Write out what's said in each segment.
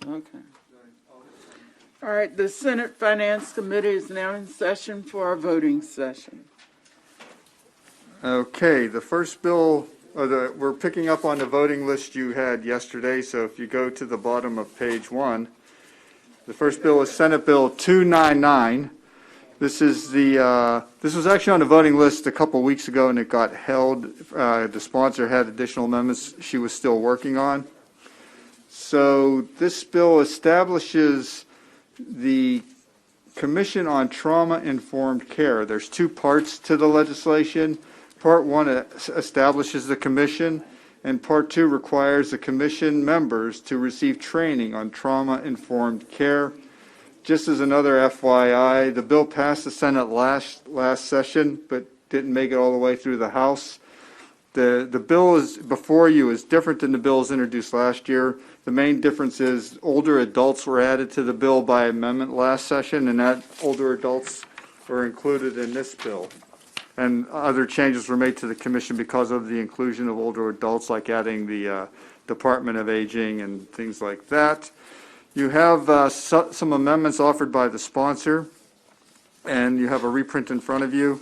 Okay. All right, the Senate Finance Committee is now in session for our voting session. Okay, the first bill, we're picking up on the voting list you had yesterday, so if you go to the bottom of page 1, the first bill is Senate Bill 299. This is this was actually on the voting list a couple weeks ago, and it got held. The sponsor had additional amendments she was still working on. So this bill establishes the Commission on Trauma-Informed Care. There's two parts to the legislation. Part 1 establishes the commission, and Part 2 requires the commission members to receive training on trauma-informed care. Just as another FYI, the bill passed the Senate last session, but didn't make it all the way through the House. The bill is before you is different than the bills introduced last year. The main difference is older adults were added to the bill by amendment last session, and that older adults were included in this bill. And other changes were made to the commission because of the inclusion of older adults, like adding the Department of Aging and things like that. You have some amendments offered by the sponsor, and you have a reprint in front of you.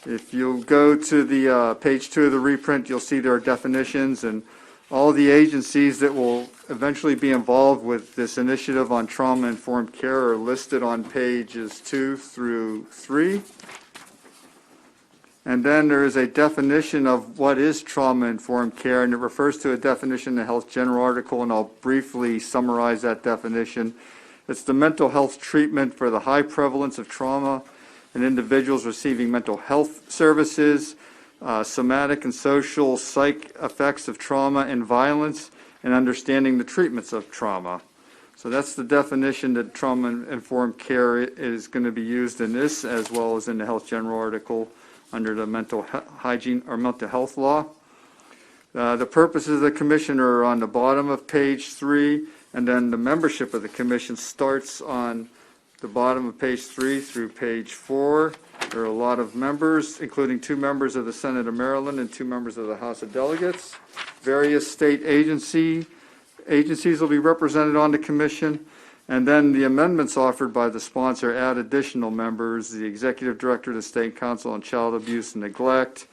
If you go to the page 2 of the reprint, you'll see there are definitions, and all the agencies that will eventually be involved with this initiative on trauma-informed care are listed on pages 2 through 3. And then there is a definition of what is trauma-informed care, and it refers to a definition in the Health General article, and I'll briefly summarize that definition. It's the mental health treatment for the high prevalence of trauma in individuals receiving mental health services, somatic and social psych effects of trauma and violence, and understanding the treatments of trauma. So that's the definition that trauma-informed care is going to be used in this, as well as in the Health General article under the mental hygiene or mental health law. The purposes of the commission are on the bottom of page 3, and then the membership of the commission starts on the bottom of page 3 through page 4. There are a lot of members, including 2 members of the Senate of Maryland and 2 members of the House of Delegates. Various state agencies will be represented on the commission. And then the amendments offered by the sponsor add additional members: the executive director of the State Council on Child Abuse and Neglect,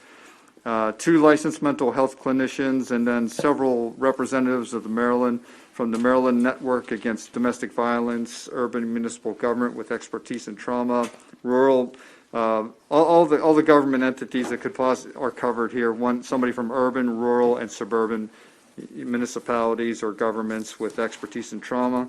2 licensed mental health clinicians, and then several representatives of the Maryland Network Against Domestic Violence, urban and municipal government with expertise in trauma, rural, all the government entities that could are covered here. Somebody from urban, rural, and suburban municipalities or governments with expertise in trauma.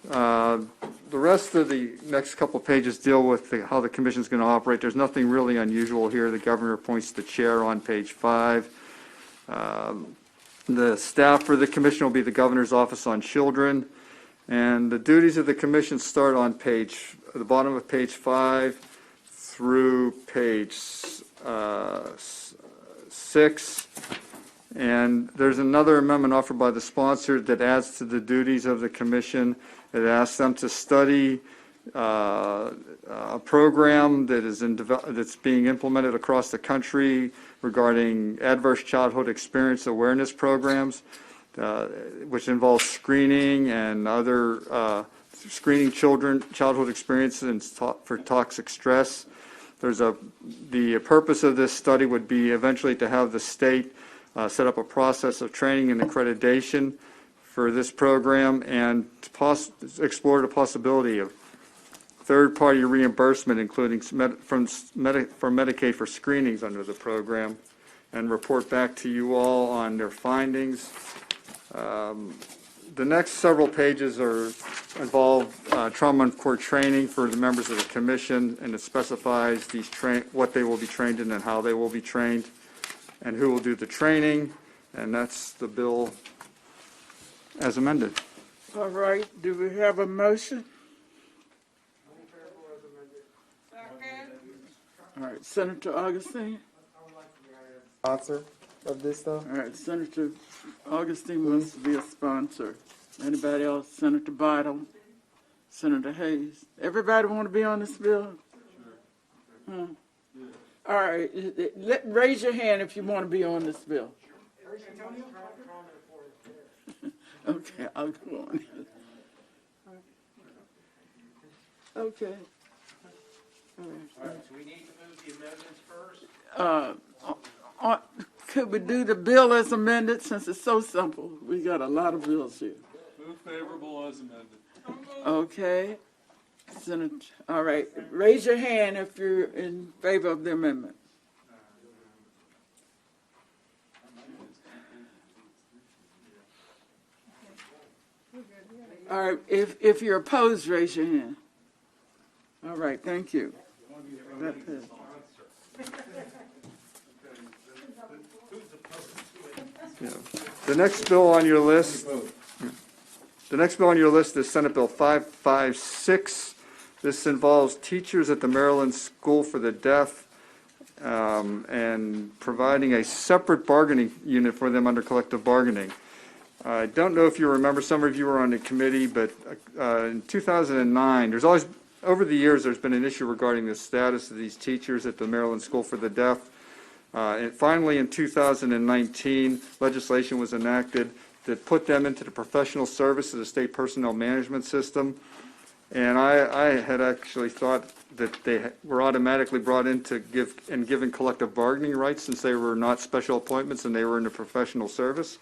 The rest of the next couple of pages deal with how the commission is going to operate. There's nothing really unusual here. The governor appoints the chair on page 5. The staff for the commission will be the governor's office on children, and the duties of the commission start on the bottom of page 5 through page 6. And there's another amendment offered by the sponsor that adds to the duties of the commission. It asks them to study a program that's being implemented across the country regarding adverse childhood experience awareness programs, which involves screening and other screening childhood experiences for toxic stress. The purpose of this study would be eventually to have the state set up a process of training and accreditation for this program, and to explore the possibility of third-party reimbursement, including from Medicaid for screenings under the program, and report back to you all on their findings. The next several pages involve trauma-informed training for the members of the commission, and it specifies what they will be trained in and how they will be trained, and who will do the training, and that's the bill as amended. All right, do we have a motion? All right, Senator Augustine. Sponsor of this stuff? All right, Senator Augustine wants to be a sponsor. Anybody else? Senator Bidle, Senator Hayes. Everybody want to be on this bill? Huh? All right, raise your hand if you want to be on this bill. Okay, I'll go on. Okay. All right, so we need to move the amendments first. Could we do the bill as amended, since it's so simple? We got a lot of bills here. Move favorable as amended. Okay. Senator, all right, raise your hand if you're in favor of the amendment. All right, if you're opposed, raise your hand. All right, thank you. That passed. Yeah. The next bill on your list is Senate Bill 556. This involves teachers at the Maryland School for the Deaf and providing a separate bargaining unit for them under collective bargaining. I don't know if you remember, some of you were on the committee, but in 2009, over the years, there's been an issue regarding the status of these teachers at the Maryland School for the Deaf. And finally, in 2019, legislation was enacted that put them into the professional service of the state personnel management system. And I had actually thought that they were automatically brought in to given collective bargaining rights, since they were not special appointments and they were in the professional service.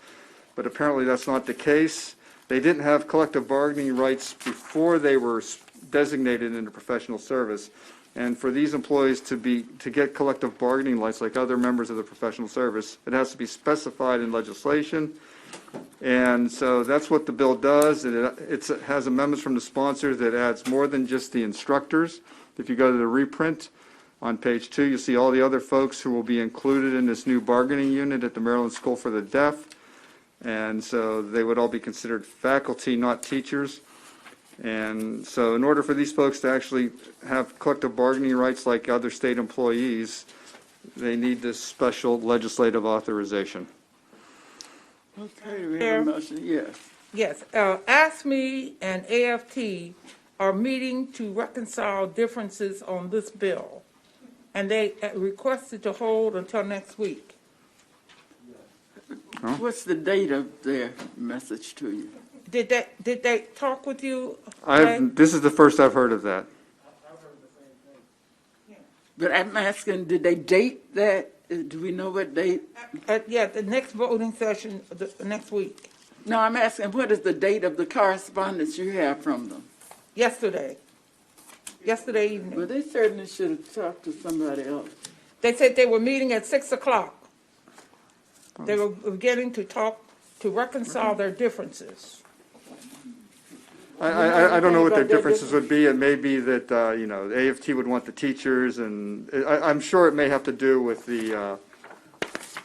But apparently that's not the case. They didn't have collective bargaining rights before they were designated into professional service. And for these employees to get collective bargaining rights like other members of the professional service, it has to be specified in legislation. And so that's what the bill does. It has amendments from the sponsors that adds more than just the instructors. If you go to the reprint on page 2, you'll see all the other folks who will be included in this new bargaining unit at the Maryland School for the Deaf. And so they would all be considered faculty, not teachers. And so in order for these folks to actually have collective bargaining rights like other state employees, they need this special legislative authorization. Okay, we have a motion, yes. Yes, ASME and AFT are meeting to reconcile differences on this bill, and they requested to hold until next week. What's the date of their message to you? Did they talk with you? Jay? This is the first I've heard of that. But I'm asking, did they date that? Do we know what date? Yeah, the next voting session, next week, No, I'm asking, what is the date of the correspondence you have from them? yesterday evening. Well, they certainly should have talked to somebody else. They said they were meeting at 6 o'clock. They were beginning to talk, to reconcile their differences. I don't know what their differences would be. It may be that, the AFT would want the teachers, and I'm sure it may have to do with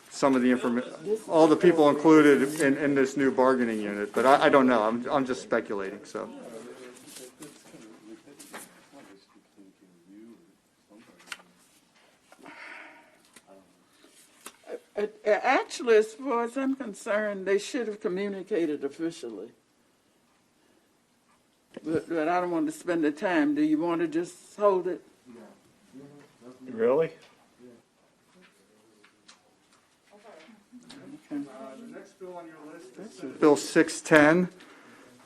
some of the information, all the people included in this new bargaining unit, but I don't know. I'm just speculating, so. Actually, as far as I'm concerned, they should have communicated officially. But I don't want to spend the time. Do you want to just hold it? Really? The next bill on your list is Bill 610.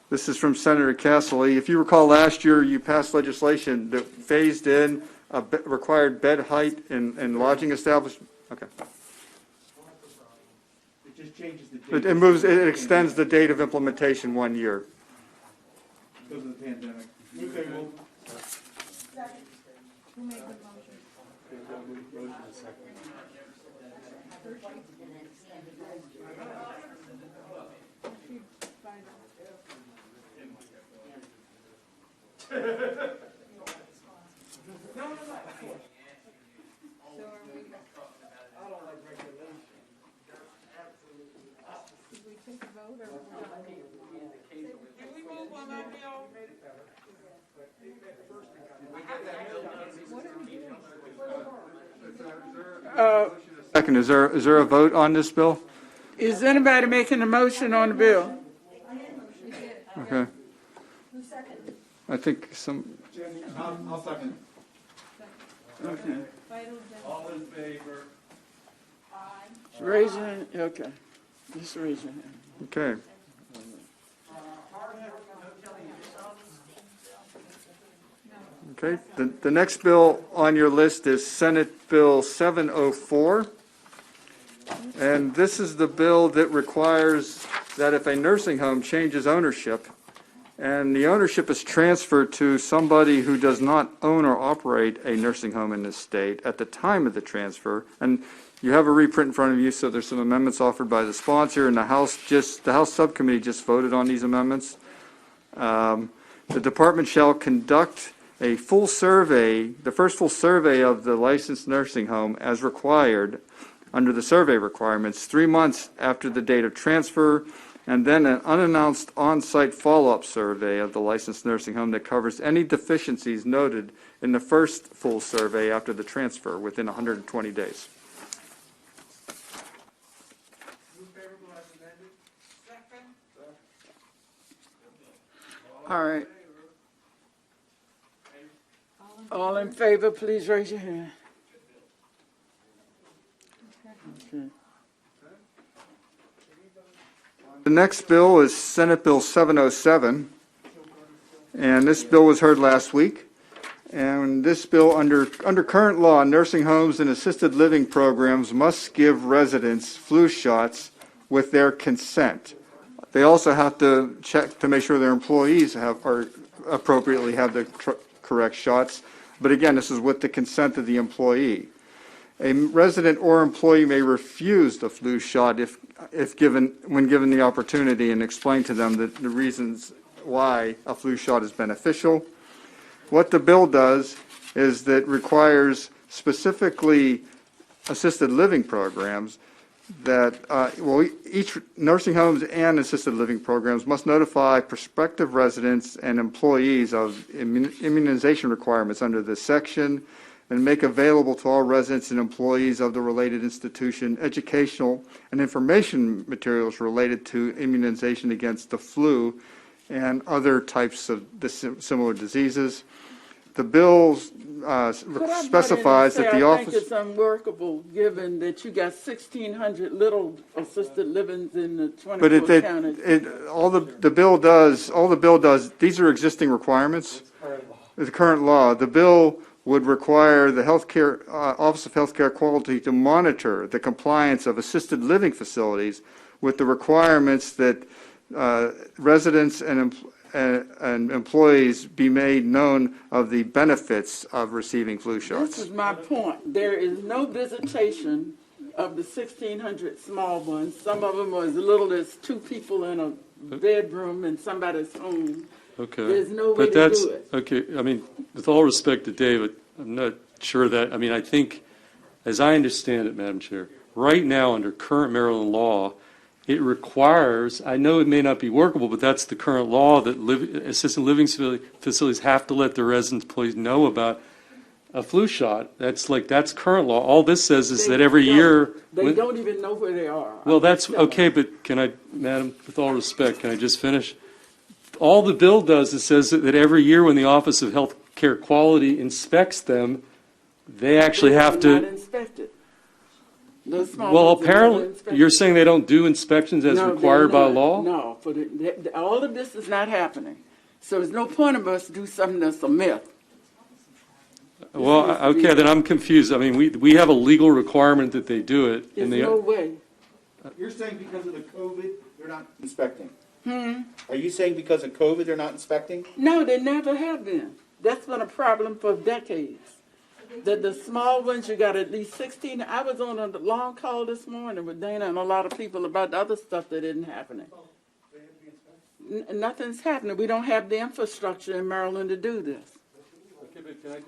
This is from Senator Casserly. If you recall, last year you passed legislation that phased in a required bed height in lodging establishments. Okay. It just changes the date. It extends the date of implementation 1 year. Because of the pandemic. Can we move on that bill? Second, is there a vote on this bill? Is anybody making a motion on the bill? Okay. I think some, I'll second. Okay. All in favor? Raise your hand. Okay. Just raise your hand. okay. Okay, the next bill on your list is Senate Bill 704. And this is the bill that requires that if a nursing home changes ownership, and the ownership is transferred to somebody who does not own or operate a nursing home in this state at the time of the transfer, and you have a reprint in front of you, so there's some amendments offered by the sponsor, and the House subcommittee just voted on these amendments. The department shall conduct a full survey, the first full survey of the licensed nursing home as required under the survey requirements 3 months after the date of transfer, and then an unannounced on-site follow-up survey of the licensed nursing home that covers any deficiencies noted in the first full survey after the transfer within 120 days. All right. All in favor, please raise your hand. Okay. The next bill is Senate Bill 707, and this bill was heard last week. And this bill, under current law, nursing homes and assisted living programs must give residents flu shots with their consent. They also have to check to make sure their employees appropriately have the correct shots. But again, this is with the consent of the employee. A resident or employee may refuse the flu shot when given the opportunity, and explain to them the reasons why a flu shot is beneficial. What the bill does is that requires specifically assisted living programs that, each nursing homes and assisted living programs must notify prospective residents and employees of immunization requirements under this section, and make available to all residents and employees of the related institution educational and information materials related to immunization against the flu and other types of similar diseases. The bill specifies that the I office... think it's unworkable, given that you got 1,600 little assisted livings in the 24 But counties. all the bill does, these are existing requirements. The current law. The bill would require the healthcare Office of Healthcare Quality to monitor the compliance of assisted living facilities with the requirements that residents and employees be made known of the benefits of receiving flu This shots. is my point. There is no visitation of the 1,600 small ones. Some of them are as little as 2 people in a bedroom in somebody's home. Okay. There's no way But to that's, do it. okay, I mean, with all respect to David, I'm not sure that, I mean, I think, as I understand it, Madam Chair, right now, under current Maryland law, it requires, I know it may not be workable, but that's the current law, that assisted living facilities have to let their residents, employees know about a flu shot. That's current law. All this says is that every year. They don't even know where they are. Well, that's okay, but can I, Madam, with all respect, can I just finish? All the bill does is says that every year when the Office of Health Care Quality inspects them, they actually have They're not to. inspected. Those small Well, ones are not apparently, inspected. you're saying they don't do inspections as No, they're required by not. law? No, all of this is not happening. So there's no point of us to do something that's a myth. Well, needs to okay, be- then I'm confused. I mean, we have a legal requirement that they do it. There's and they, no way. You're saying because of the COVID, they're not inspecting? Are you saying because of COVID, they're not inspecting? No, they never have been. That's been a problem for decades. The small ones, you got at least 16. I was on a long call this morning with Dana and a lot of people about the other stuff that isn't happening. Nothing's happening. We don't have the infrastructure in Maryland to do this. Okay, but can I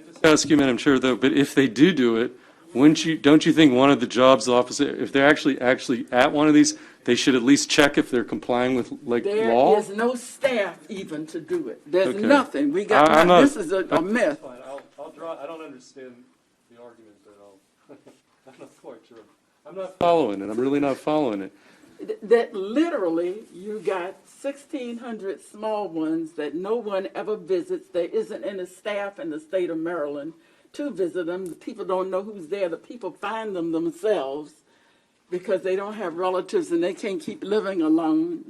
just ask you, Madam Chair, though, but if they do it, don't you think one of the jobs of the office, if they're actually at one of these, they should at least check if they're complying with law? There is no staff even to do it. There's Okay. nothing. We got. I'm not- This is a myth. Fine, I'll draw, I don't understand the argument, but I'm not quite sure. I'm not following it. I'm really not following it. That literally you got 1,600 small ones that no one ever visits. There isn't any staff in the state of Maryland to visit them. The people don't know who's there. The people find them themselves because they don't have relatives and they can't keep living alone.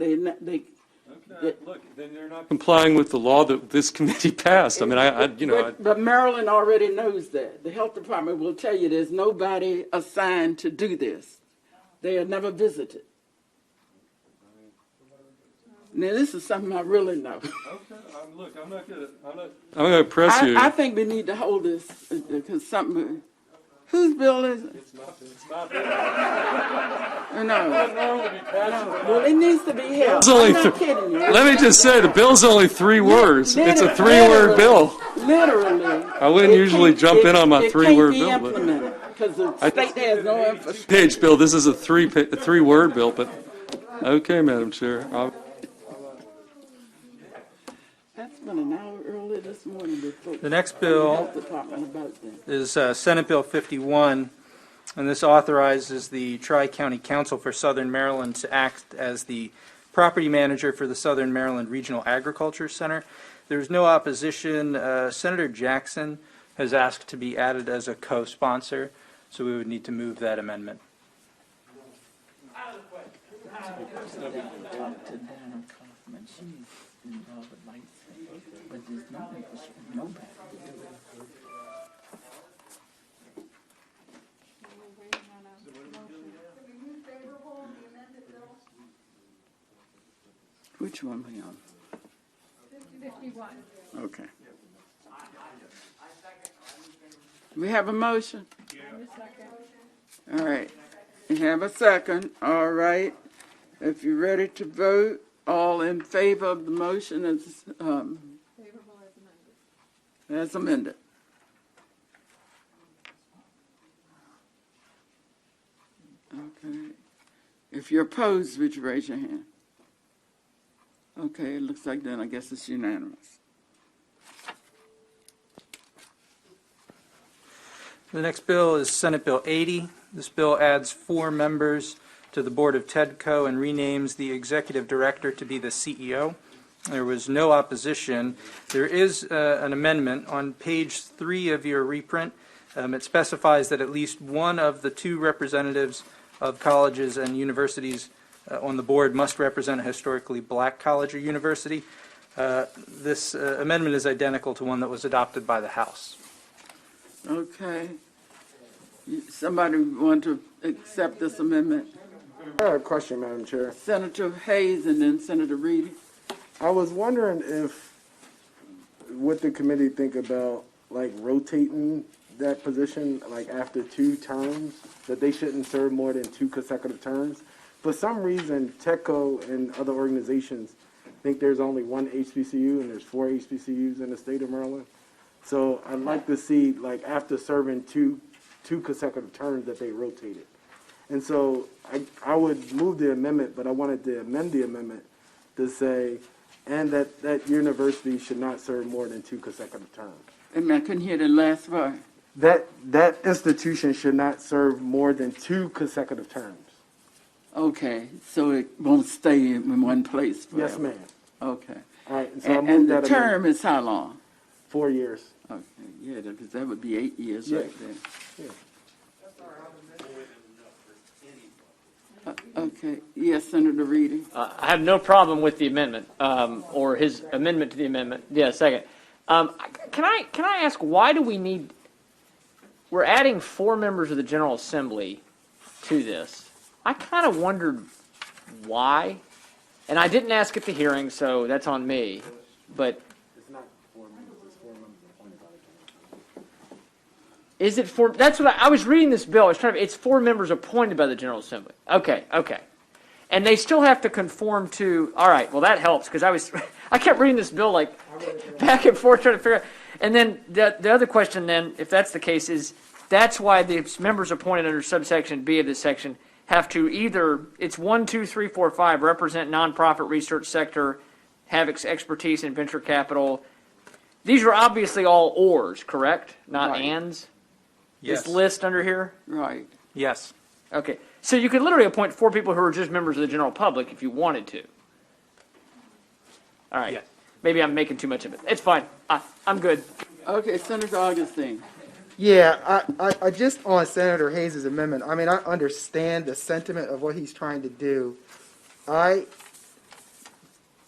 Look, then they're not complying with the law that this committee passed. I mean, But Maryland already knows that. The health department will tell you there's nobody assigned to do this. They are never visited. Now, this is something I really know. look, I'm not gonna press you. I think we need to hold this because something. Whose bill is it? It's not No. Well, it needs to be held. It's only I'm not kidding you. Let me just say, the bill's only 3 words. It's a 3-word bill. Literally. I wouldn't usually jump in on my 3-word bill, but Because the state has no infrastructure. page bill. This is a 3-word bill, but okay, Madam Chair. That's been an hour early this morning before. The next The bill health department about that. is Senate Bill 51, and this authorizes the Tri-County Council for Southern Maryland to act as the property manager for the Southern Maryland Regional Agriculture Center. There's no opposition. Senator Jackson has asked to be added as a co-sponsor, so we would need to move that amendment. Which one are we on? 51. Okay. We have a motion? All right. We have a second. All right. If you're ready to vote, all in favor of the motion as amended. Okay. If you're opposed, would you raise your hand? Okay, it looks like then I guess it's unanimous. The next bill is Senate Bill 80. This bill adds 4 members to the board of TEDCO and renames the executive director to be the CEO. There was no opposition. There is an amendment on page 3 of your reprint. It specifies that at least one of the 2 representatives of colleges and universities on the board must represent a historically black college or university. This amendment is identical to one that was adopted by the House. Okay. Somebody want to accept this amendment? I have a question, Madam Chair. Senator Hayes and then Senator Reedy. I was wondering what the committee think about, like, rotating that position, like, after 2 terms, that they shouldn't serve more than 2 consecutive terms. For some reason, TEDCO and other organizations think there's only 1 HBCU and there's 4 HBCUs in the state of Maryland. So I'd like to see, like, after serving two consecutive terms, that they rotate it. And so I would move the amendment, but I wanted to amend the amendment to say, and that university should not serve more than 2 consecutive terms. And I couldn't hear the last part. That institution should not serve more than 2 consecutive terms. Okay, so it won't stay in one place forever? Yes, ma'am. Okay. All right, and so I And moved the that term amendment. is how long? 4 years. Okay, yeah, because that would be 8 years Yeah. right there. Okay, yes, Senator Reedy. I have no problem with the amendment, or his amendment to the amendment. Yeah, second. Can I ask, why do we need, we're adding 4 members of the General Assembly to this. I kind of wondered why, and I didn't ask at the hearing, so that's on me, but. It's not 4 members, it's 4 members appointed by the council. Is it 4, that's what I was reading this bill, it's 4 members appointed by the General Assembly. Okay. And they still have to conform to, all right, well that helps, because I kept reading this bill like back and forth trying to figure out. And then the other question then, if that's the case, is that's why the members appointed under subsection B of this section have to either, it's 1, 2, 3, 4, 5, represent nonprofit research sector, have expertise in venture capital. These are obviously all ors, correct? Not Right. ands? Yes. This list under here? Right. Yes. Okay. So you could literally appoint 4 people who are just members of the general public if you wanted to. All right. Yes. Maybe I'm making too much of it. It's fine. I'm good. Okay, Senator Augustine. Yeah, I just on Senator Hayes' amendment, I mean, I understand the sentiment of what he's trying to do. I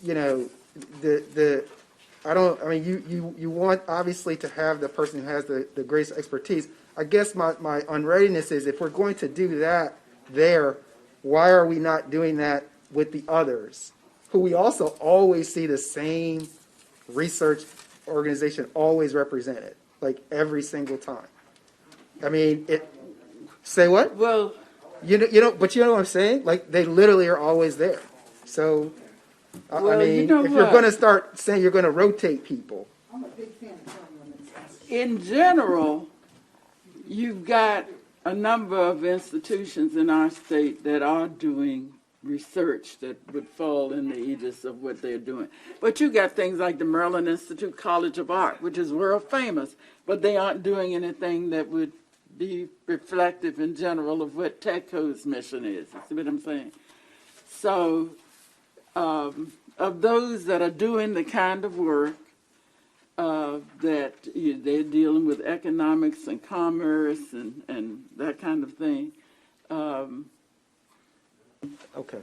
you know, I mean, you want obviously to have the person who has the greatest expertise. I guess my unreadiness is if we're going to do that there, why are we not doing that with the others, who we also always see the same research organization always represented, like every single time? I mean, say what? Well, You know, but you know what I'm saying? Like, they literally are always there. So, I Well, mean, you know if you're what? going to start saying you're going to rotate people, in general, you've got a number of institutions in our state that are doing research that would fall in the aegis of what they're doing. But you got things like the Maryland Institute College of Art, which is world famous, but they aren't doing anything that would be reflective in general of what TEDCO's mission is. You see what I'm saying? So, of those that are doing the kind of work that they're dealing with economics and commerce and that kind of thing, Okay.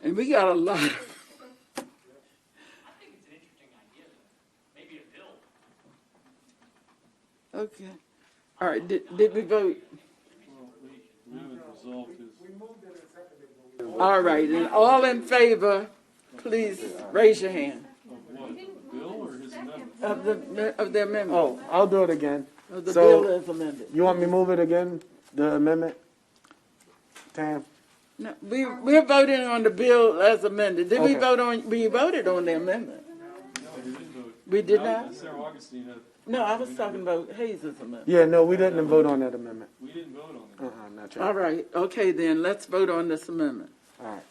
and we got a lot of, I think it's an interesting idea, maybe a bill. okay. All right, did we vote? We haven't resolved his. All right, and all in favor, please raise your hand. Bill or his amendment? Of the amendment, Oh, I'll do it again. of the so- bill as amended. You want me to move it again, the amendment? Tam? No, we're voting on the bill as amended. Did we Okay. we voted on the amendment? No, we didn't vote. We did not? Sarah Augustine had, No, I was talking about Hayes' amendment. Yeah, no, we didn't vote on that amendment. we didn't vote on it. Not yet. All right, okay then, let's vote on this amendment. All right.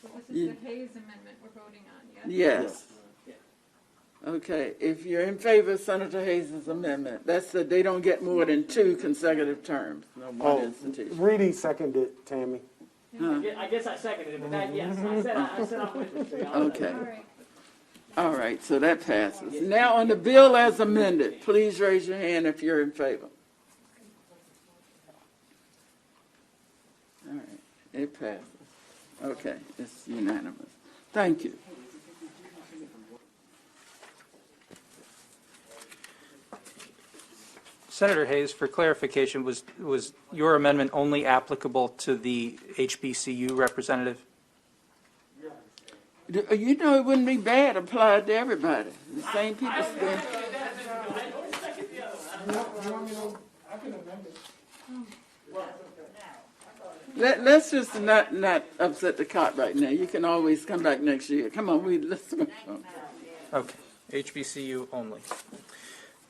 So this is the Hayes Amendment we're voting on, yes? Yes. Okay, if you're in favor of Senator Hayes' amendment, that's that they don't get more than 2 consecutive terms, no one Oh, institution. Reedy seconded, Tammy. I guess I seconded it, but that, yes, I said I'm interested. Okay, All right. all right, so that passes. Now on the bill as amended, please raise your hand if you're in favor. All right, it passes. Okay, it's unanimous. Thank you. Senator Hayes, for clarification, was your amendment only applicable to the HBCU representative? You know, it wouldn't be bad applied to everybody. The same people spend. Let's just not upset the cop right now. You can always come back next year. Come on, let's move on. Okay, HBCU only.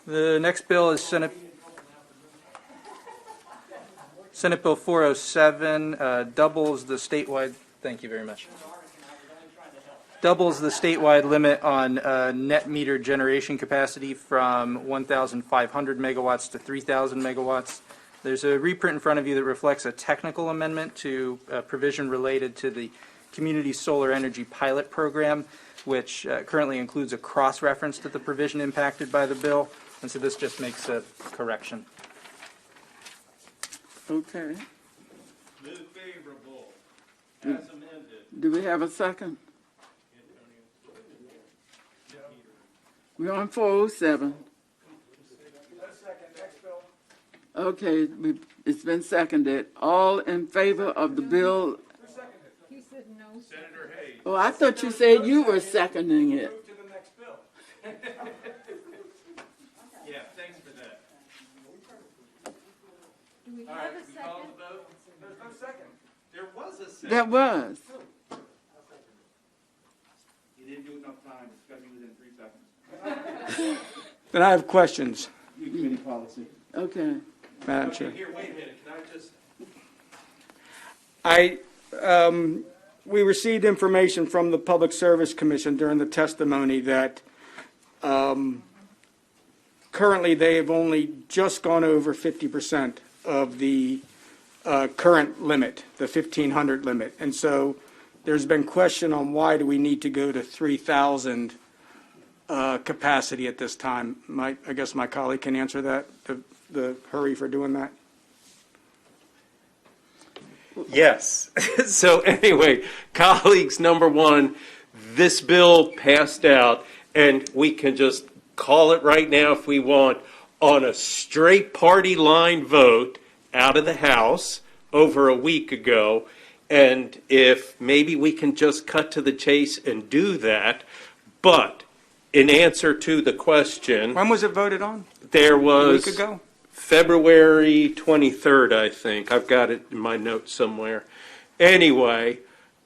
The next bill is Senate Bill 407, doubles the statewide, thank you very much. Doubles the statewide limit on net meter generation capacity from 1,500 megawatts to 3,000 megawatts. There's a reprint in front of you that reflects a technical amendment to a provision related to the Community Solar Energy Pilot Program, which currently includes a cross-reference to the provision impacted by the bill, and so this just makes a correction. Okay. Move favorable, as amended. Do we have a second? We're on 407. Okay, it's been seconded. All in favor of the bill? He said no. Senator Hayes. Oh, I thought you said you were seconding it. Move to the next bill. Yeah, thanks for that. Do we All have right, a we call second? the vote? There's no second. There was a second. That was. You didn't do enough time, it's gotta be within 3 seconds. Then I have questions, New committee policy. Okay. Madam Okay, Chair. here, wait a minute, can I just, We received information from the Public Service Commission during the testimony that currently they have only just gone over 50% of the current limit, the 1,500 limit. And so there's been question on why do we need to go to 3,000 capacity at this time. I guess my colleague can answer that, the hurry for doing that. Yes. So anyway, colleagues, number one, this bill passed out, and we can just call it right now if we want, on a straight party line vote out of the House over a week ago. And if maybe we can just cut to the chase and do that. But in answer to the question, When was it voted on? there A was week ago? February 23rd, I think. I've got it in my notes somewhere. Anyway,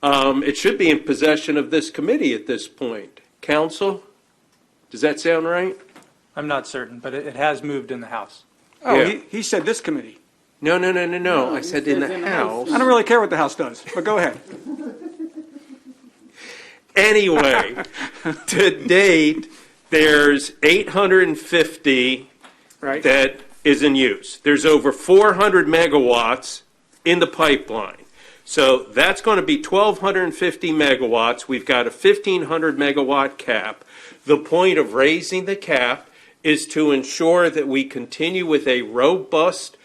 it should be in possession of this committee at this point. Council, does that sound right? I'm not certain, but it has moved in the House. Oh, Yeah. he said this committee. No. No, I he said in says the in the House. House. I don't really care what the House does, but go ahead. Anyway, to date, there's 850 Right? that is in use. There's over 400 megawatts in the pipeline. So that's going to be 1,250 megawatts. We've got a 1,500 megawatt cap. The point of raising the cap is to ensure that we continue with a robust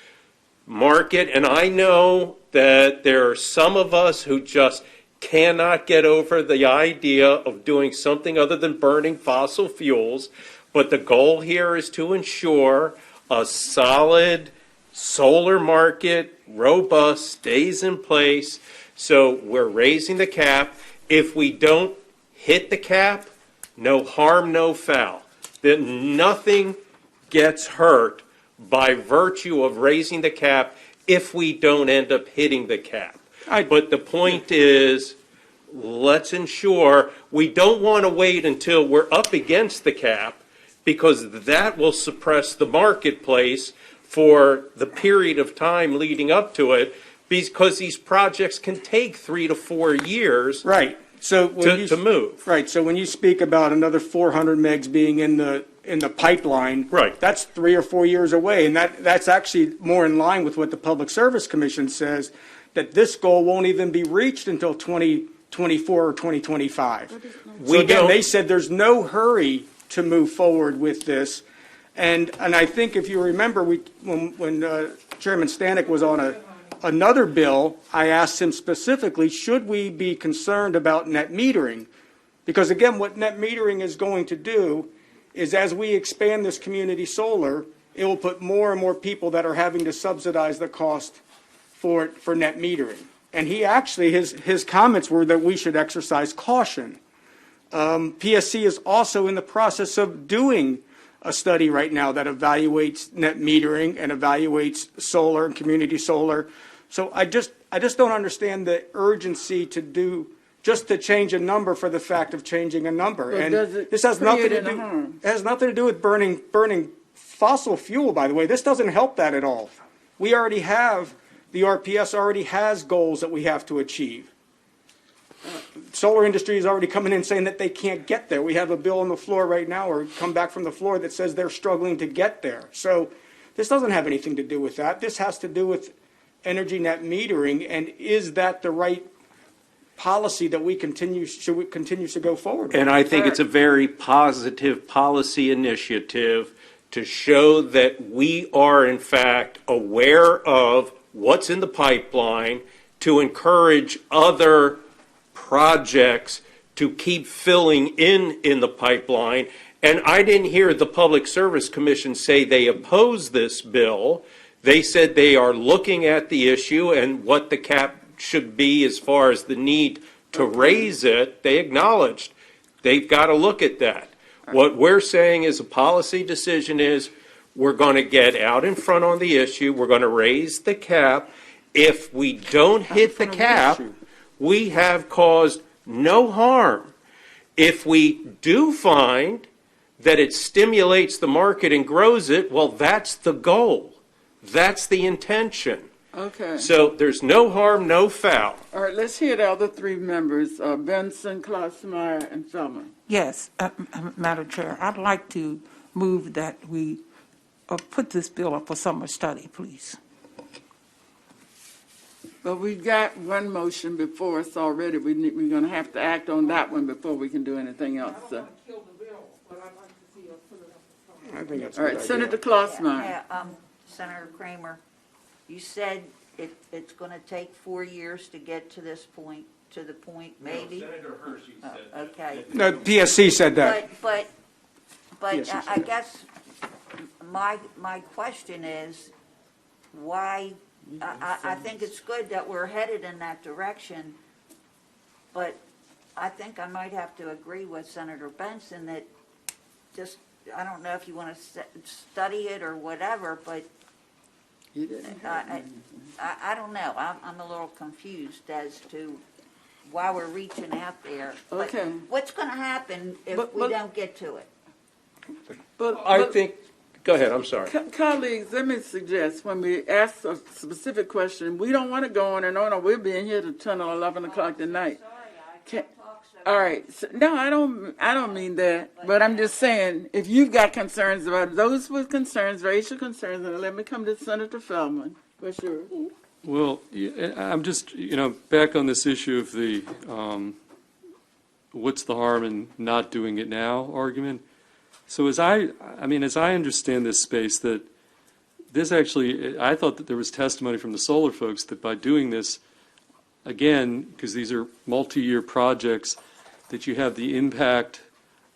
market. And I know that there are some of us who just cannot get over the idea of doing something other than burning fossil fuels. But the goal here is to ensure a solid solar market, robust, stays in place. So we're raising the cap. If we don't hit the cap, no harm, no foul. That nothing gets hurt by virtue of raising the cap if we don't end up hitting the cap. But the point is, let's ensure we don't want to wait until we're up against the cap, because that will suppress the marketplace for the period of time leading up to it, because these projects can take 3 to 4 years Right. So when to move. Right. So when you speak about another 400 megs being in the pipeline, Right. that's 3 or 4 years away, and that's actually more in line with what the Public Service Commission says, that this goal won't even be reached until 2024 or 2025. So again, they said there's no hurry to move forward with this, and I think if you remember, when Chairman Stanek was on another bill, I asked him specifically, should we be concerned about net metering? Because again, what net metering is going to do is, as we expand this community solar, it will put more and more people that are having to subsidize the cost for net metering. And he actually, his comments were that we should exercise caution. PSC is also in the process of doing a study right now that evaluates net metering and evaluates solar and community solar. So I just don't understand the urgency to change a number for the fact of changing a number. But And does it this has nothing create to any do. harm? It has nothing to do with burning fossil fuel, by the way. This doesn't help that at all. We already have, the RPS already has goals that we have to achieve. Solar industry is already coming in saying that they can't get there. We have a bill on the floor right now, or come back from the floor, that says they're struggling to get there. So this doesn't have anything to do with that. This has to do with energy net metering, and is that the right policy that we should we continue to go forward with? And I think it's a very positive policy initiative to show that we are in fact aware of what's in the pipeline, to encourage other projects to keep filling in the pipeline. And I didn't hear the Public Service Commission say they oppose this bill. They said they are looking at the issue and what the cap should be as far as the need to raise it. They acknowledged they've got to look at that. What we're saying is a policy decision is we're going to get out in front on the issue. We're going to raise the cap. If we don't hit the cap, we have caused no harm. If we do find that it stimulates the market and grows it, well, that's the goal. That's the intention. Okay. So there's no harm, no foul. All right, let's hear the other three members, Benson, Klostermeyer, and Feldman. Yes, Madam Chair, I'd like to move that we put this bill up for summer study, please. But we've got one motion before us already. We're going to have to act on that one before we can do anything else. So. I think that's a All good right, idea. Senator Klostermeyer. Senator Kramer, you said it's gonna take 4 years to get to this point, to the point, maybe? Senator Hershey said that. Okay. No, PSC said that. But Yes, he I said. guess my question is, why, I think it's good that we're headed in that direction, but I think I might have to agree with Senator Benson that just, I don't know if you want to study it or whatever, but I don't know. I'm a little confused as to why we're reaching out there. But Okay. what's going to happen if But- we but- don't get to it? I think, go ahead, I'm sorry. Colleagues, let me suggest, when we ask a specific question, we don't want to go on and on, or we'll be in here till 10 or 11 o'clock tonight. All right, so, no, I don't mean that, but I'm just saying, if you've got concerns about it, those with concerns, raise your concerns, and let me come to Senator Feldman. What's yours? Well, I'm just, back on this issue of the, what's the harm in not doing it now argument. So as I understand this space, that this actually, I thought that there was testimony from the solar folks that by doing this, again, because these are multi-year projects, that you have the impact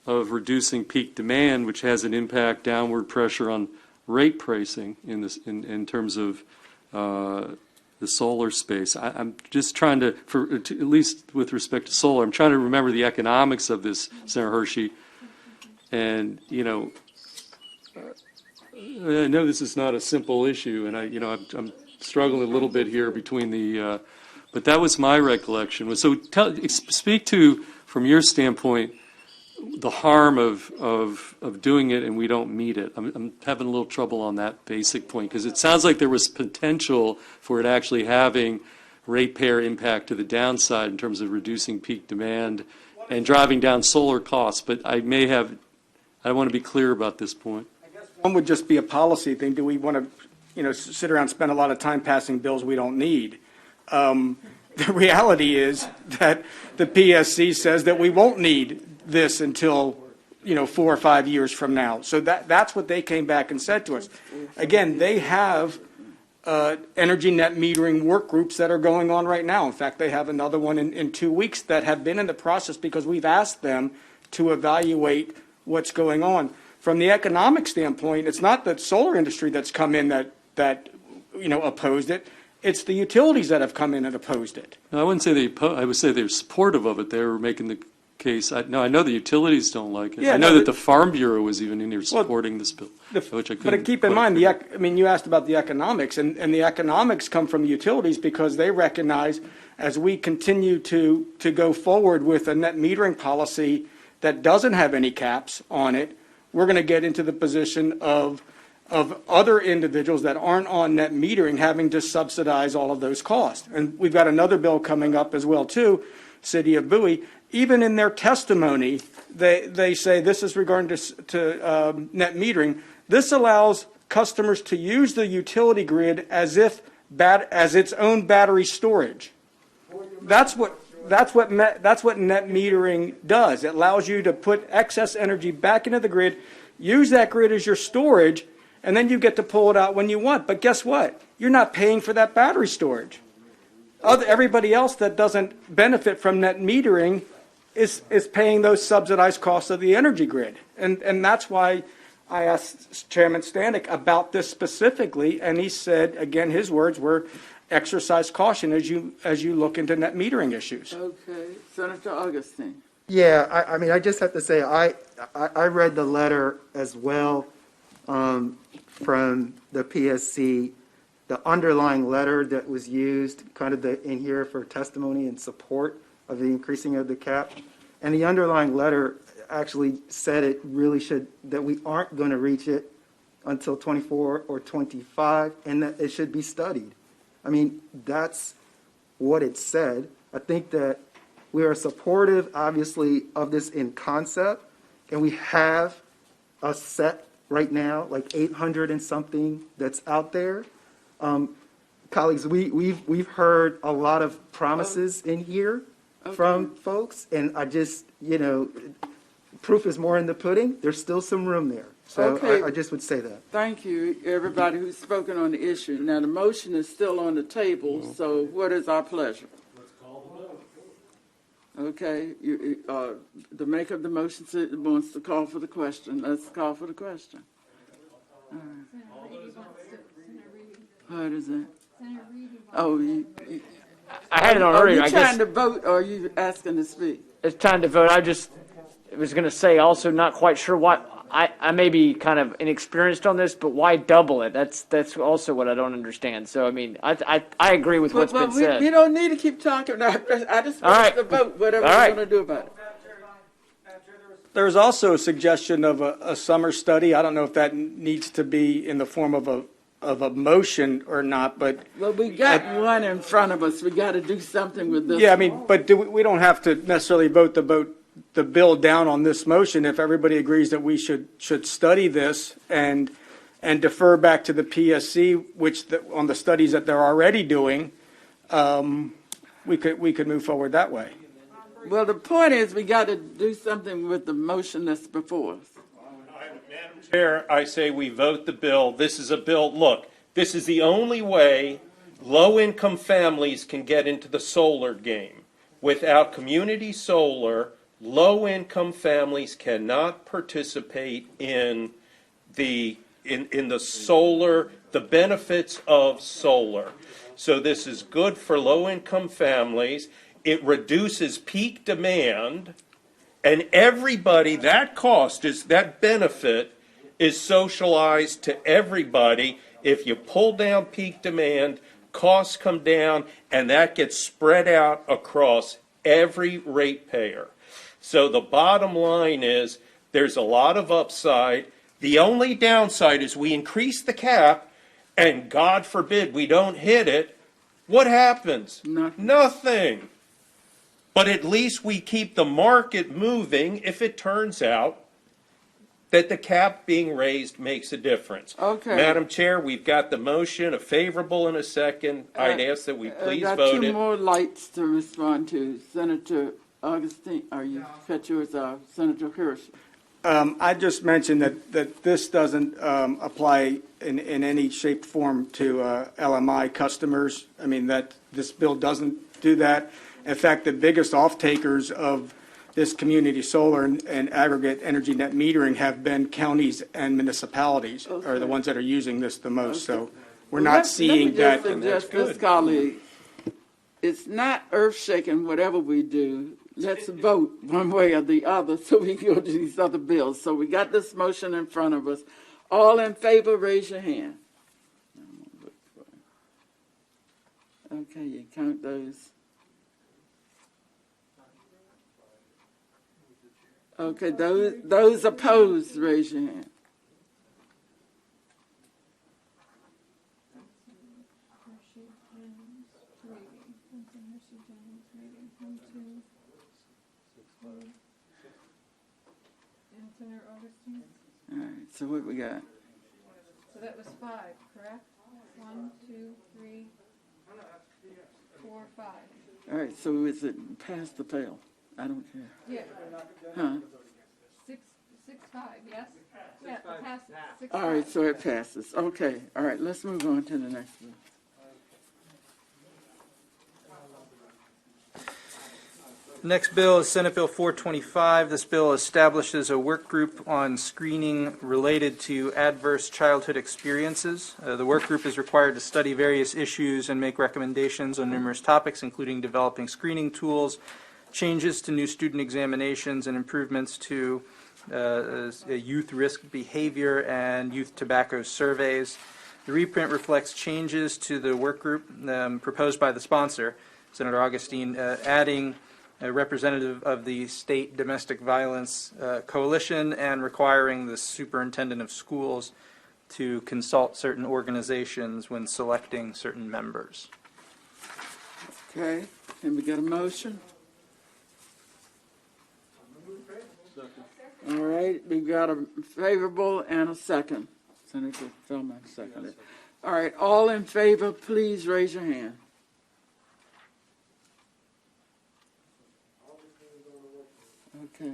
of reducing peak demand, which has an impact, downward pressure on rate pricing in terms of the solar space. I'm just trying to, at least with respect to solar, I'm trying to remember the economics of this, Senator Hershey. And, I know this is not a simple issue, and I'm struggling a little bit here between the, but that was my recollection. So speak to, from your standpoint, the harm of doing it and we don't meet it. I'm having a little trouble on that basic point, because it sounds like there was potential for it actually having ratepayer impact to the downside in terms of reducing peak demand and driving down solar costs, but I want to be clear about this point. One would just be a policy thing. Do we want to, sit around and spend a lot of time passing bills we don't need? The reality is that the PSC says that we won't need this until, 4 or 5 years from now. So that's what they came back and said to us. Again, they have energy net metering work groups that are going on right now. In fact, they have another one in 2 weeks that have been in the process because we've asked them to evaluate what's going on. From the economic standpoint, it's not the solar industry that's come in that opposed it. It's the utilities that have come in and opposed it. No, I wouldn't say I would say they're supportive of it. They were making the case. I know the utilities don't like it. Yeah, I know no, that the Farm Bureau was even in here supporting this bill, which I couldn't. But keep in mind, you asked about the economics, and the economics come from the utilities because they recognize as we continue to go forward with a net metering policy that doesn't have any caps on it, we're going to get into the position of other individuals that aren't on net metering having to subsidize all of those costs. And we've got another bill coming up as well, too, City of Bowie. Even in their testimony, they say this is regarding to net metering. This allows customers to use the utility grid as its own battery storage. That's what net metering does. It allows you to put excess energy back into the grid, use that grid as your storage, and then you get to pull it out when you want. But guess what? You're not paying for that battery storage. Everybody else that doesn't benefit from net metering is paying those subsidized costs of the energy grid. And that's why I asked Chairman Stanek about this specifically, and he said, again, his words were, exercise caution as you look into net metering issues. Okay, Senator Augustine. Yeah, I just have to say, I read the letter as well from the PSC, the underlying letter that was used kind of in here for testimony and support of the increasing of the cap. And the underlying letter actually said it really that we aren't going to reach it until 24 or 25, and that it should be studied. I mean, that's what it said. I think that we are supportive, obviously, of this in concept, and we have a set right now, like 800 and something that's out there. Colleagues, we've heard a lot of promises in here from folks, and I just, proof is more in the pudding. There's still some room there. So Okay. I just would say that. Thank you, everybody who's spoken on the issue. Now, the motion is still on the table, so what is our pleasure? Okay, the maker of the motion wants to call for the question. Let's call for the question. What is it? Oh, I had it on are earlier. you I trying guess to vote or are you asking to speak? it's time to vote. I was going to say also not quite sure why. I may be kind of inexperienced on this, but why double it? That's also what I don't understand. So I mean, I agree with what's been said. We don't need to keep talking. I just All want right. to vote, whatever All we're right. going to do about it. There's also a suggestion of a summer study. I don't know if that needs to be in the form of a motion or not, but Well, we got one in front of us. We got to do something with this. yeah, I mean, but we don't have to necessarily vote the bill down on this motion. If everybody agrees that we should study this and defer back to the PSC, on the studies that they're already doing, we could move forward that way. Well, the point is we got to do something with the motion that's before us. Madam Chair, I say we vote the bill. This is a bill, look, this is the only way low-income families can get into the solar game. Without community solar, low-income families cannot participate in the solar, the benefits of solar. So this is good for low-income families. It reduces peak demand, and everybody, that benefit is socialized to everybody. If you pull down peak demand, costs come down, and that gets spread out across every ratepayer. So the bottom line is there's a lot of upside. The only downside is we increase the cap, and God forbid we don't hit it. What happens? Nothing. But at least we keep the market moving if it turns out that the cap being raised makes a difference. Okay. Madam Chair, we've got the motion, a favorable and a second. I'd ask that we please got vote two it. more lights to respond to. Senator Augustine, are you cut yours off? Senator Hirsch. I just mentioned that this doesn't apply in any shape or form to LMI customers. I mean, that this bill doesn't do that. In fact, the biggest off-takers of this community solar and aggregate energy net metering have been counties and municipalities are the ones that are using this the most. So we're not seeing that. Let me just suggest this, colleague. It's not earth-shaking whatever we do. Let's vote one way or the other so we can go to these other bills. So we got this motion in front of us. All in favor, raise your hand. Okay, you count those. Okay, those opposed, raise your hand. All right, so what we got? So that was 5, correct? 1, 2, 3, 4, 5. All right, so is it pass the fail? I don't care. Yeah. Huh? 6, 5, yes? Yeah, it passes. 6, All right, so it passes. Okay, all right, let's move on to the next one. Next bill is Senate Bill 425. This bill establishes a work group on screening related to adverse childhood experiences. The work group is required to study various issues and make recommendations on numerous topics, including developing screening tools, changes to new student examinations, and improvements to youth risk behavior and youth tobacco surveys. The reprint reflects changes to the work group proposed by the sponsor, Senator Augustine, adding a representative of the State Domestic Violence Coalition and requiring the superintendent of schools to consult certain organizations when selecting certain members. Okay, can we get a motion? All right, we've got a favorable and a second. Senator Feldman seconded. All right, all in favor, please raise your hand. Okay.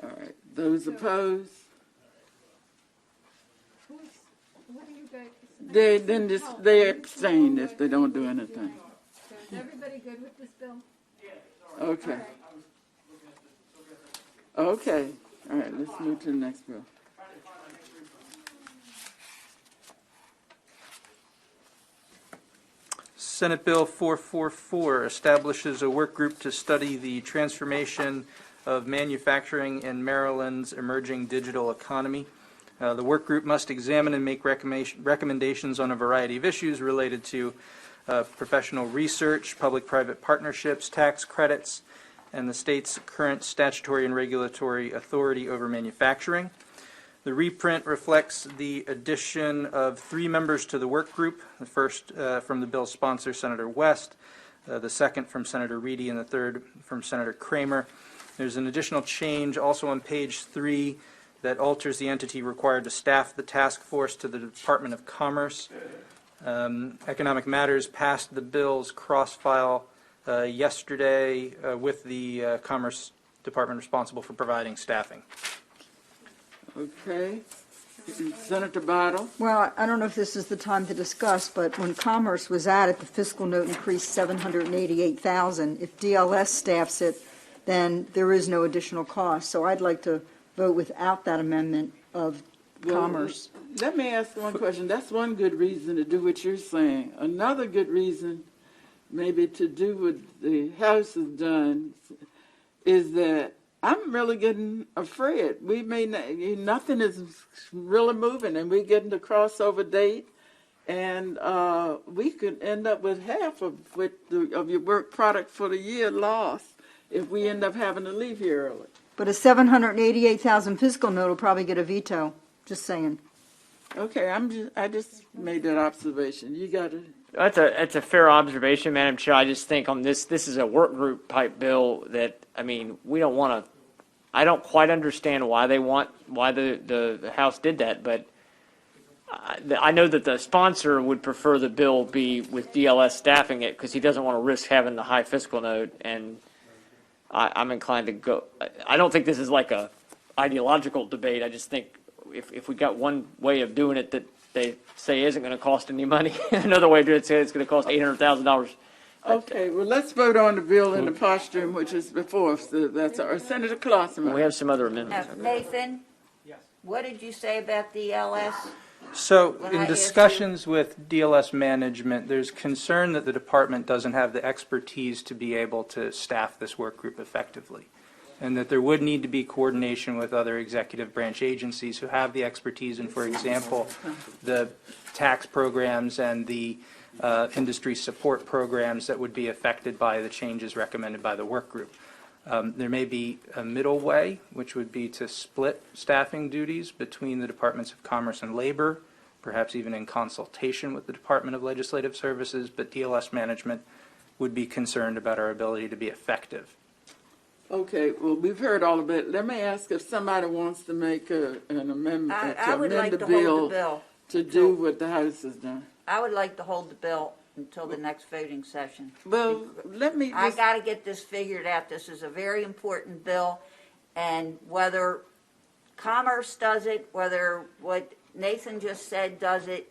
All right. Those opposed? They abstain if they don't do anything. So is everybody good with this bill? Okay. Okay, all right, let's move to the next bill. Senate Bill 444 establishes a work group to study the transformation of manufacturing in Maryland's emerging digital economy. The work group must examine and make recommendations on a variety of issues related to professional research, public-private partnerships, tax credits, and the state's current statutory and regulatory authority over manufacturing. The reprint reflects the addition of 3 members to the work group, the first from the bill's sponsor, Senator West, the second from Senator Reedy, and the third from Senator Kramer. There's an additional change also on page 3 that alters the entity required to staff the task force to the Department of Commerce. Economic Matters passed the bill's cross-file yesterday with the Commerce Department responsible for providing staffing. Okay. Senator Bottle? Well, I don't know if this is the time to discuss, but when Commerce was added, the fiscal note increased $788,000. If DLS staffs it, then there is no additional cost. So I'd like to vote without that amendment of Commerce. Let me ask one question. That's one good reason to do what you're saying. Another good reason maybe to do what the House has done is that I'm really getting afraid. We may not, nothing is really moving, and we're getting the crossover date, and we could end up with half of your work product for the year lost if we end up having to leave here early. But a $788,000 fiscal note will probably get a veto. Just saying. Okay, I just made that observation. You got it. That's a fair observation, Madam Chair. I just think on this is a work group type bill that, I mean, we don't want to, I don't quite understand why the House did that, but I know that the sponsor would prefer the bill be with DLS staffing it because he doesn't want to risk having the high fiscal note, and I'm inclined to go. I don't think this is like a ideological debate. I just think if we got one way of doing it that they say isn't going to cost any money, another way of doing it say it's going to cost $800,000. Okay, well, let's vote on the bill in the posture in which is before us. That's our Senator Klosterman. We have some other amendments. Nathan? Yes. What did you say about DLS? So When I in asked discussions with DLS management, there's concern that the department doesn't have the expertise to be able to staff this work group effectively, and that there would need to be coordination with other executive branch agencies who have the expertise in, for example, the tax programs and the industry support programs that would be affected by the changes recommended by the work group. There may be a middle way, which would be to split staffing duties between the Departments of Commerce and Labor, perhaps even in consultation with the Department of Legislative Services, but DLS management would be concerned about our ability to be effective. Okay, well, we've heard all of it. Let me ask if somebody wants to make an amendment I would like the to hold the bill. to do what the House has done. I would like to hold the bill until the next voting session. Well, let me I just, got to get this figured out. This is a very important bill, and whether Commerce does it, whether what Nathan just said does it,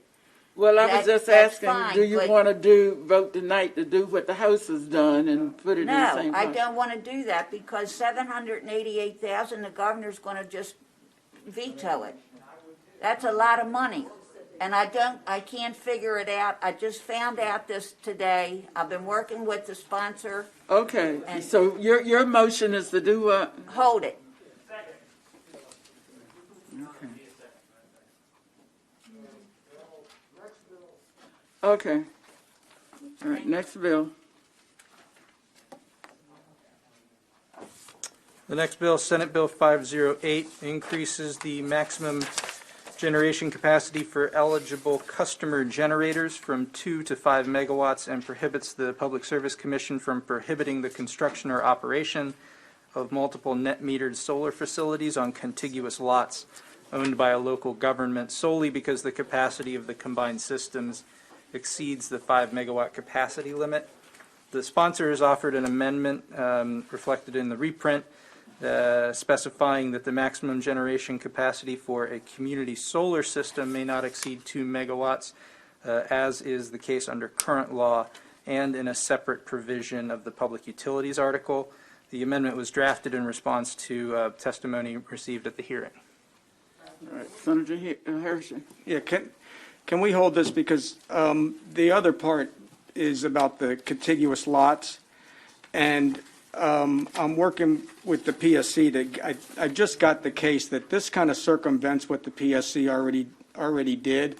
well, I was just that's asking, fine, do you but- want to vote tonight to do what the House has done and put it in the no, same I posture? don't want to do that because $788,000, the governor's going to just veto it. That's a lot of money. And I can't figure it out. I just found out this today. I've been working with the sponsor. Okay, And- so your motion is to do what? Hold it. Okay. All right, next bill. The next bill, Senate Bill 508, increases the maximum generation capacity for eligible customer generators from 2 to 5 megawatts and prohibits the Public Service Commission from prohibiting the construction or operation of multiple net metered solar facilities on contiguous lots owned by a local government solely because the capacity of the combined systems exceeds the 5 megawatt capacity limit. The sponsor has offered an amendment reflected in the reprint specifying that the maximum generation capacity for a community solar system may not exceed 2 megawatts. as is the case under current law and in a separate provision of the Public Utilities article. The amendment was drafted in response to testimony received at the hearing. All right, Senator Hershey. Yeah, can we hold this, because the other part is about the contiguous lots, and I'm working with the PSC I just got the case that this kind of circumvents what the PSC already did,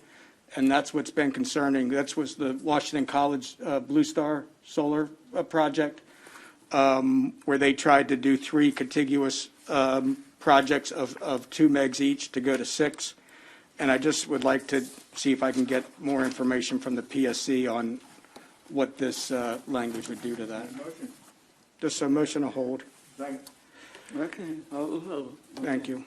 and that's what's been concerning. That was the Washington College Blue Star Solar project, where they tried to do 3 contiguous projects of 2 megs each to go to 6. And I just would like to see if I can get more information from the PSC on what this language would do to that. Just a motion to hold. Okay, hold. Thank you.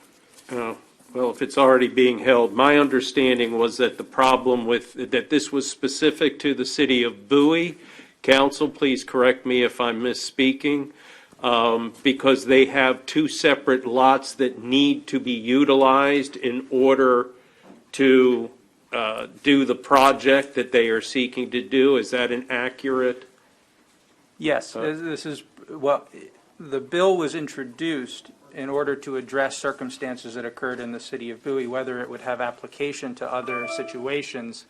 Well, if it's already being held, my understanding was that the problem that this was specific to the city of Bowie. Council, please correct me if I'm misspeaking, because they have 2 separate lots that need to be utilized in order to do the project that they are seeking to do. Is that an accurate? Yes, this is, well, the bill was introduced in order to address circumstances that occurred in the city of Bowie. Whether it would have application to other situations,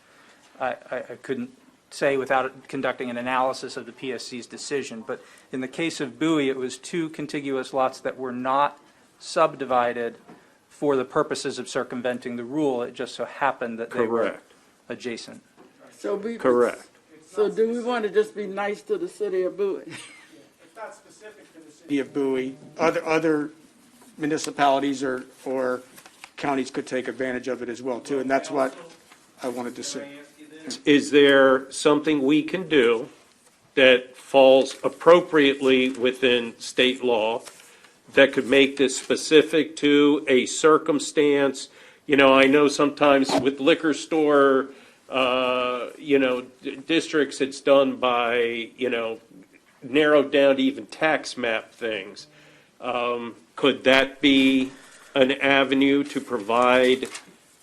I couldn't say without conducting an analysis of the PSC's decision. But in the case of Bowie, it was 2 contiguous lots that were not subdivided for the purposes of circumventing the rule. It just so happened that they were adjacent. Correct. So do we want to just be nice to the city of Bowie? It's not specific to the city of Bowie. Other municipalities or counties could take advantage of it as well, too, and that's what I wanted to say. Is there something we can do that falls appropriately within state law that could make this specific to a circumstance? You know, I know sometimes with liquor store, districts, it's done by, narrowed down to even tax map things. Could that be an avenue to provide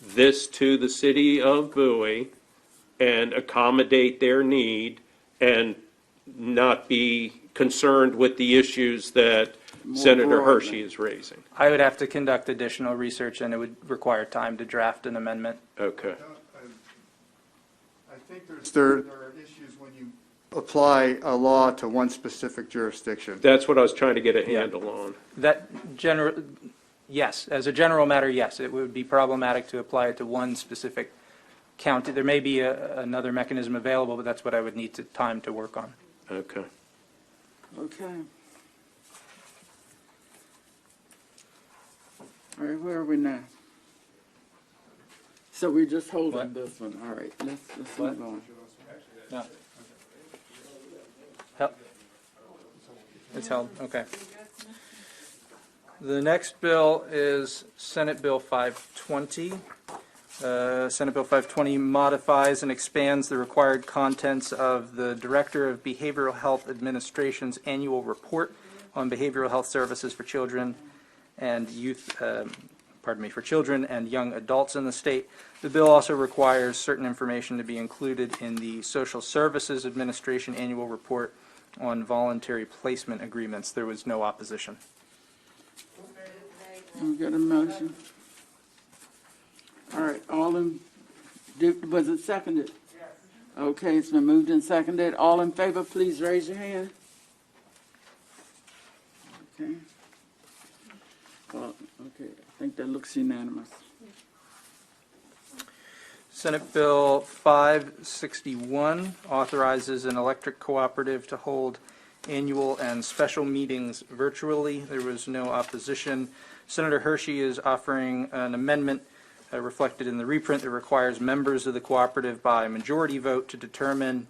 this to the city of Bowie and accommodate their need and not be concerned with the issues that Senator Hershey is raising? I would have to conduct additional research, and it would require time to draft an amendment. Okay. I think there are issues when you apply a law to one specific jurisdiction. That's what I was trying to get a handle on. Yes, as a general matter, yes, it would be problematic to apply it to one specific county. There may be another mechanism available, but that's what I would need time to work on. Okay. Okay. All right, where are we now? So we're just holding this one. All right, let's move on. No. It's held, okay. The next bill is Senate Bill 520. Senate Bill 520 modifies and expands the required contents of the Director of Behavioral Health Administration's annual report on behavioral health services for children and youth, for children and young adults in the state. The bill also requires certain information to be included in the Social Services Administration annual report on voluntary placement agreements. There was no opposition. We got a motion. All right, was it seconded? Yes. Okay, it's been moved and seconded. All in favor, please raise your hand. Okay. Well, okay, I think that looks unanimous. Senate Bill 561 authorizes an electric cooperative to hold annual and special meetings virtually. There was no opposition. Senator Hershey is offering an amendment reflected in the reprint that requires members of the cooperative by majority vote to determine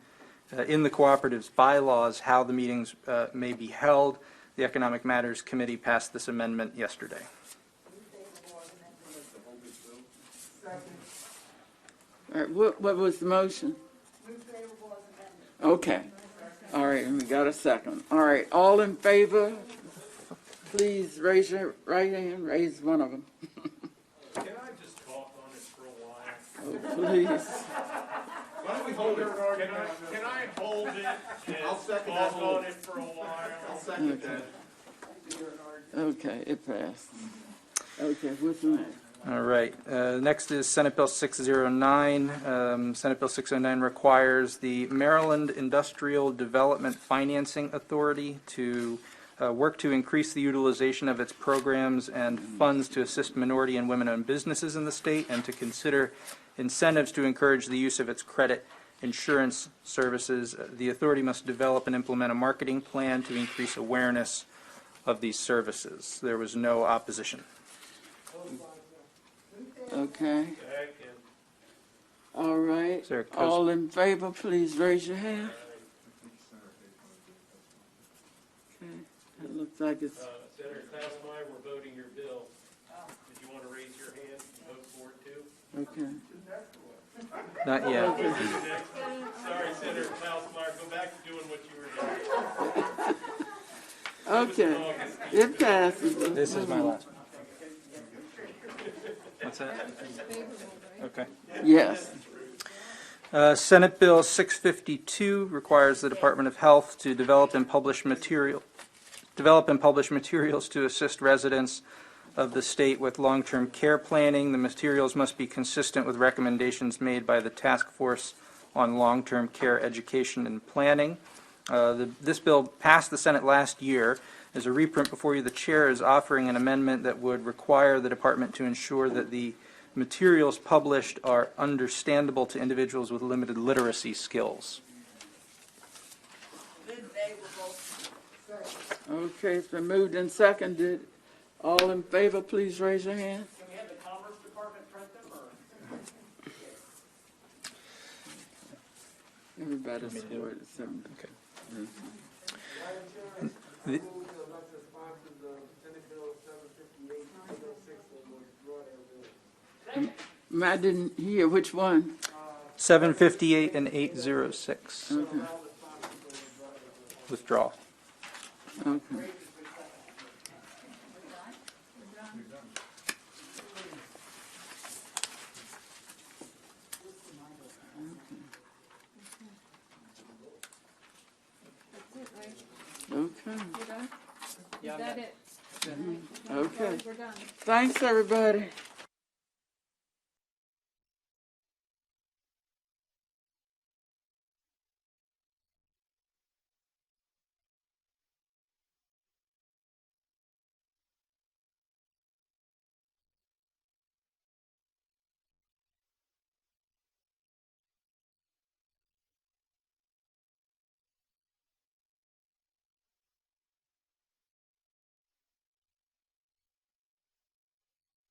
in the cooperative's bylaws how the meetings may be held. The Economic Matters Committee passed this amendment yesterday. All right, what was the motion? Okay. All right, and we got a second. All right, all in favor, please raise your right hand. Raise one of them. Can I just talk on it for a while? Oh, please. hold it. Can I hold it and I'll second talk that hold. on it for a while? I'll second that. Okay, it passed. Okay, what's next? All right. Next is Senate Bill 609. Senate Bill 609 requires the Maryland Industrial Development Financing Authority to work to increase the utilization of its programs and funds to assist minority and women-owned businesses in the state, and to consider incentives to encourage the use of its credit insurance services. The authority must develop and implement a marketing plan to increase awareness of these services. There was no opposition. Okay. All right. Is there a cos- All in favor, please raise your hand. Okay, it looks like it's, Senator Klausmeyer, we're voting your bill. Did you want to raise your hand and vote for it too? okay. Not yet. Sorry, Senator Klausmeyer, go back to doing what you were doing. Okay, it passes. This is my last one. What's that? Okay. Yes. Senate Bill 652 requires the Department of Health to develop and publish materials to assist residents of the state with long-term care planning. The materials must be consistent with recommendations made by the Task Force on Long-Term Care Education and Planning. This bill passed the Senate last year. As a reprint before you, the chair is offering an amendment that would require the department to ensure that the materials published are understandable to individuals with limited literacy skills. Okay, it's been moved and seconded. All in favor, please raise your hand. Can we have the Commerce Department print them, or? Everybody supported something. The- I didn't hear which one. 758 and 806. Okay. Withdraw. Okay. That's it, right? Okay. We're done? Is that it? Okay. We're done. Thanks, everybody.